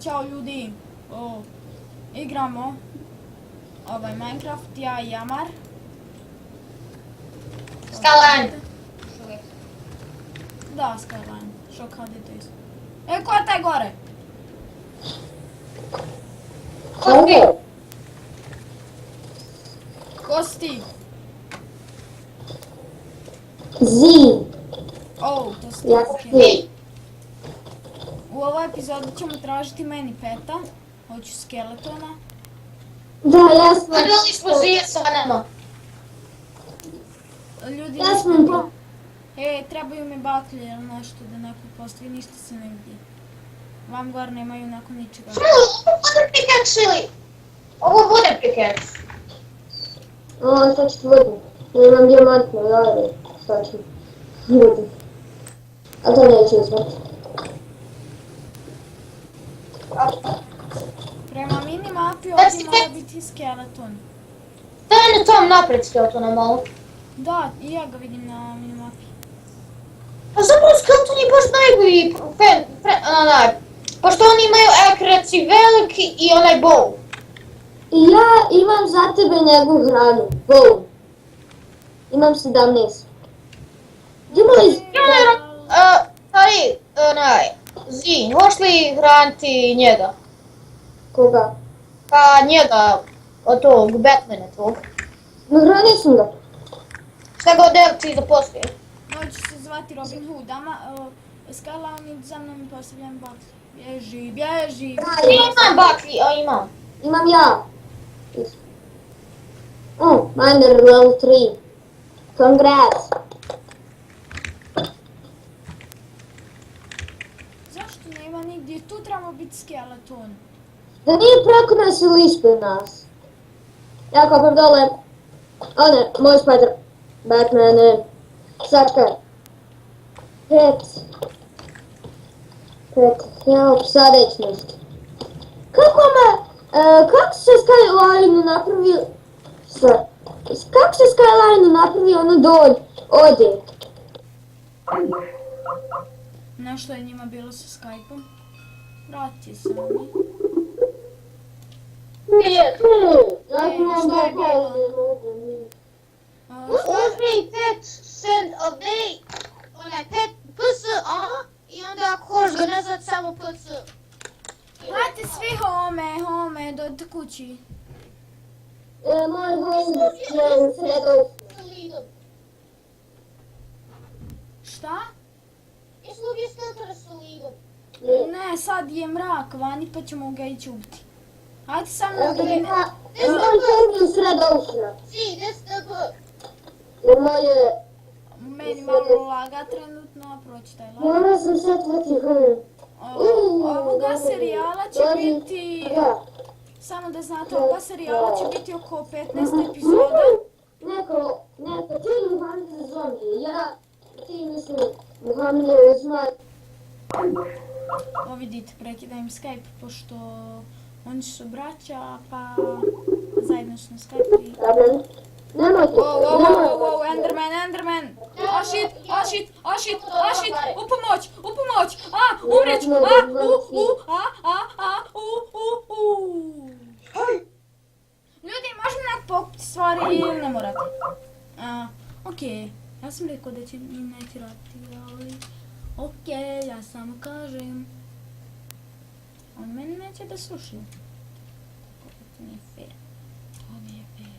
Ćao ljudi, igramo Minecraft, ja i Jamar. Skyline. Da, Skyline, što kad je to isto. Ko je taj gore? Kosti. Ko si ti? Zi. To si ti. Ja ti. U ovoj epizodi ćemo tražiti meni peta. Hoću skeletona. Da, ja sam... Gledali smo zije sa nama. Ljudi, Ja sam to. trebaju mi baklje ili nešto da neko postavi, ništa se ne vidi. Vam gore nemaju nakon ničega. Ovo pickaxe ili? Ovo bude pickaxe. Sad ću vodu. Nemam dijamantno, ali sad ću vodu. A to neću uzmati. Prema minimapi ovdje mora biti skeleton. Daj na tom napred skeletona malo. Da, i ja ga vidim na minimapi. A zapravo skeleton je baš najbolji pošto oni imaju accuracy veliki i onaj bow. I ja imam za tebe njegu hranu. Bow. Imam 17. Gdje moj Zi, hoš li hraniti njega? Koga? Pa njega, od tog Batmana tvog. Nahranio sam ga. Šta god da ti zaposlije? Hoću se zvati Robin Hood, Skyline za mnom i postavljam baklje. Bježi, bježi! Imam baklji, a imam. Imam ja. Miner level 3. Congrats. Zašto nema nigdje? Tu treba biti skeleton. Da nije preko nas ili ispred nas. Ja kopam dole. O ne, moj spider. Batman. Sačkaj. Pet. Jao, sad već nešto. Kako se Skyline napravio? Kako se Skyline napravio ono ode? Nešto je njima bilo sa Skype-om. Vratio se oni. Nije tu. Šta je bilo? Uzmi pet send update. Onaj pet PSA i onda ako hoš ga nazvat samo PS. Hajde svi home, do kući. Moj home je sredov. Šta? Jesu li ubije skeletona sa lidom? Ne, sad je mrak vani pa ćemo ga ići ubiti. Hajde sa mnom da Moj ne... home je sredovšna. Si, DSTB. Jer moje... Meni malo laga trenutno, a proći taj lag. Morao sam setvati home. Ovoga serijala će biti... Samo da znate, ovoga serijala će biti oko 15 epizoda. Neko, ti Muhammed zombi, ti mislim, Muhammed uzma. Vidite, prekida im Skype, pošto oni su braća, pa zajedno su na Skype i... Nemojte. Enderman! Oh shit! U pomoć! Umreću! Ljudi, možemo nek pokupiti stvari ili ne morate? Okej, ja sam rekao da će im neći raditi, ali... Okej, ja samo kažem. On meni neće da slušaju. To nije fair. To nije fair.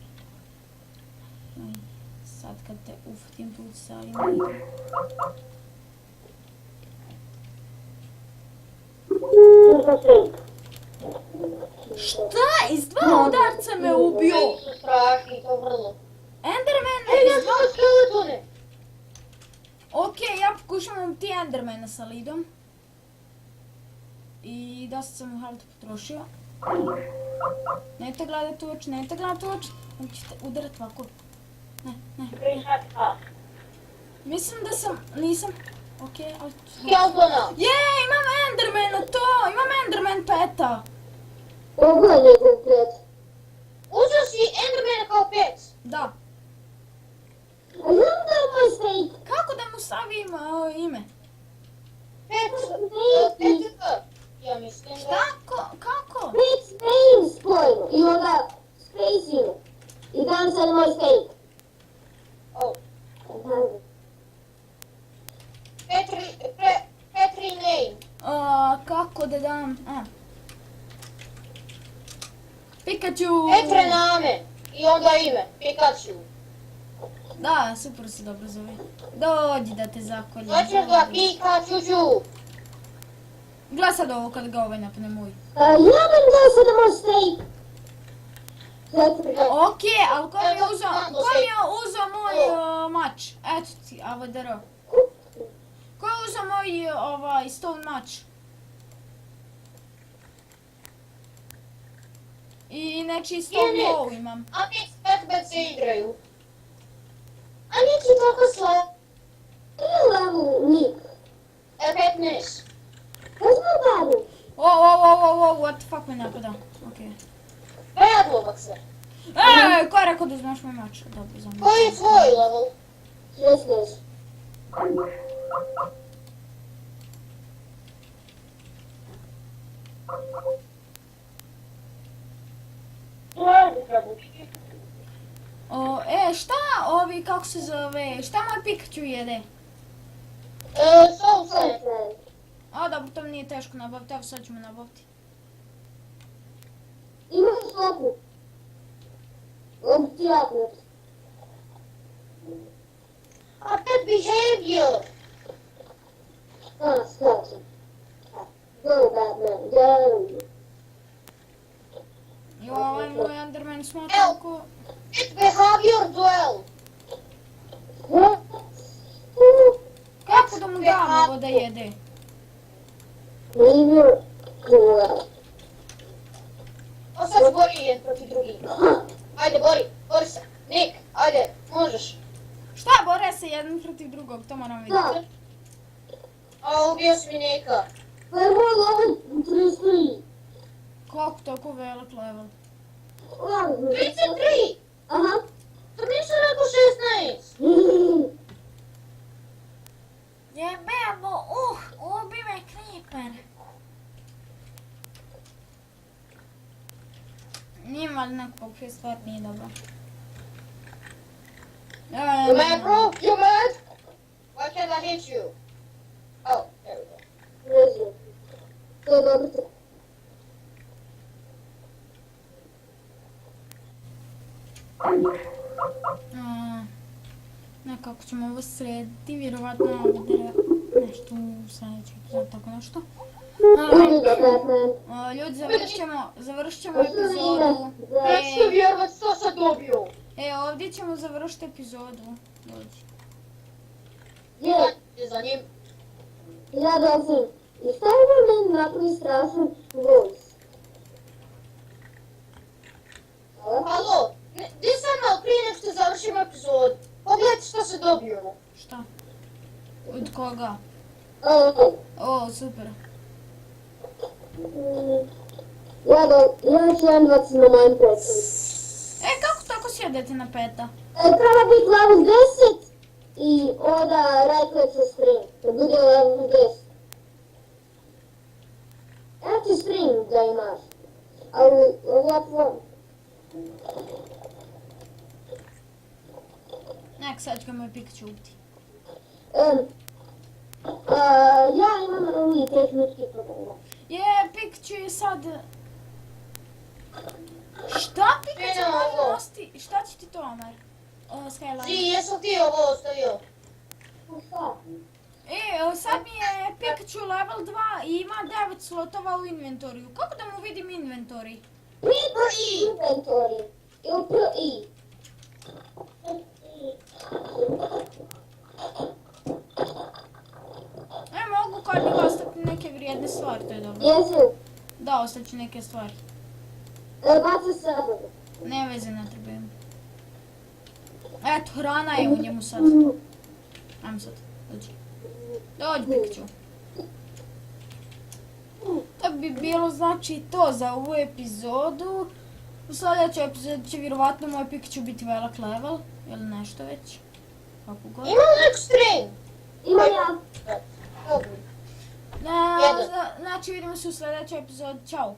Sad kad te ufatim tu sa imenom. Šta? Iz dva udarca me ubio! Strašni, to vrlo. Enderman! Ja sam skeletone! Okej, ja pokušavam ti Endermana sa lidom. I dosta sam u haltu potrošio. Nemojte gledat uoč. On ćete udarat ovako. Ne. Mislim da sam, nisam. Okej, ali... Skeletona! Imam Endermana imam Enderman peta. Ovo je njegov pet. Uzeo si Endermana kao pet? Da. A znam da je moj steak. Kako da mu stavim ime? Pet, ja mislim. Kako da dam? Pikachu! Petre name. I onda ime. Pikachu. Da, super se dobro zove. Dođi da te zakoljem. Hoćeš ga Pikachu. Gle sad ovo kad ga ovaj napne moj. Ja bym dao sada moj steak. Okej, ali ko mi je uzeo moj mač? Eto ti, AVDR. Ko je uzeo moj stone mač? I nečiji stone bow imam. A mi s se igraju. A neki toliko slab. Level Nick. 15. Kaj smo babu? What the fuck me napada? Okej. Predlo se. Ko je rekao da uzmeš moj mač? Dobro, znam. Koji je tvoj level? 16. Šta ovi, kako se zove, šta moj Pikachu jede? Soulset. Dobro, to mi nije teško nabaviti, evo sad ćemo nabaviti. Imaš slopu. Mogu ti apnut. A pet behavior. Skačem. Go Batman, go. Ovaj moj Enderman smatra ko... Pet behavior duel. Kako da mu dam ovo da jede? Behavior duel. A sad se bori jedan protiv drugih. Ajde, bori se. Nick, ajde, možeš. Šta bore se jedan protiv drugog, to moram vidjeti. Da. A ubio si mi Nika. Pa je moj level 33. Koliko toliko velik level? 33! Aha. To nisam rekao 16. Jebemo, ubi me creeper. Nima ali neko pokrio stvar, nije dobro. You mad, bro? You mad? Why can't I hit you? Oh, there we go. Režim. To je dobro. Nekako ćemo ovo srediti, vjerovatno ovdje nešto u sljedećem epizodu, tako nešto. Udi ga Batman. Ljudi, završit ćemo epizodu. Neću vjerovat što sam dobio. Ovdje ćemo završiti epizodu. Ljudi. Je, Je za njim. ja dolazim. I šta je meni napravi strašan voice? Alo, di sam malo prije nek što završimo epizod. Pogledajte što se dobio. Šta? Od koga? Super. Ja ću jedan 20 na mojem petu. Kako tako sjedete na peta? Treba biti level 10 i onda right click sa string. Da bude level 10. Evo ti string da imaš. Ali lijep vam. Nek, sad ću ga moj Pikachu ubiti. Ja imam ovi tehnički problem. Pikachu je sad... Šta Pikachu može nositi? Šta će ti to, Omer? Skyline. Ti, jesam ti ovo ostavio? Šta? Sad mi je Pikachu level 2 i ima 9 slotova u inventoriju. Kako da mu vidim inventori? Prvi inventory. Ili prvi. Mogu kod njega ostati neke vrijedne stvari, to je dobro. Jesu. Da, ostaću neke stvari. Baca sada. Ne veze, ne trebam. Eto, hrana je u njemu sad. Ajmo sad, dođi. Dođi, Pikachu. To bi bilo znači to za ovu epizodu. U sljedećoj epizodi će vjerovatno moj Pikachu biti velik level. Ili nešto već. Kako god. Imam neku string. Imam ja. Dobro. Znači vidimo se u sljedećoj epizodi. Ćao.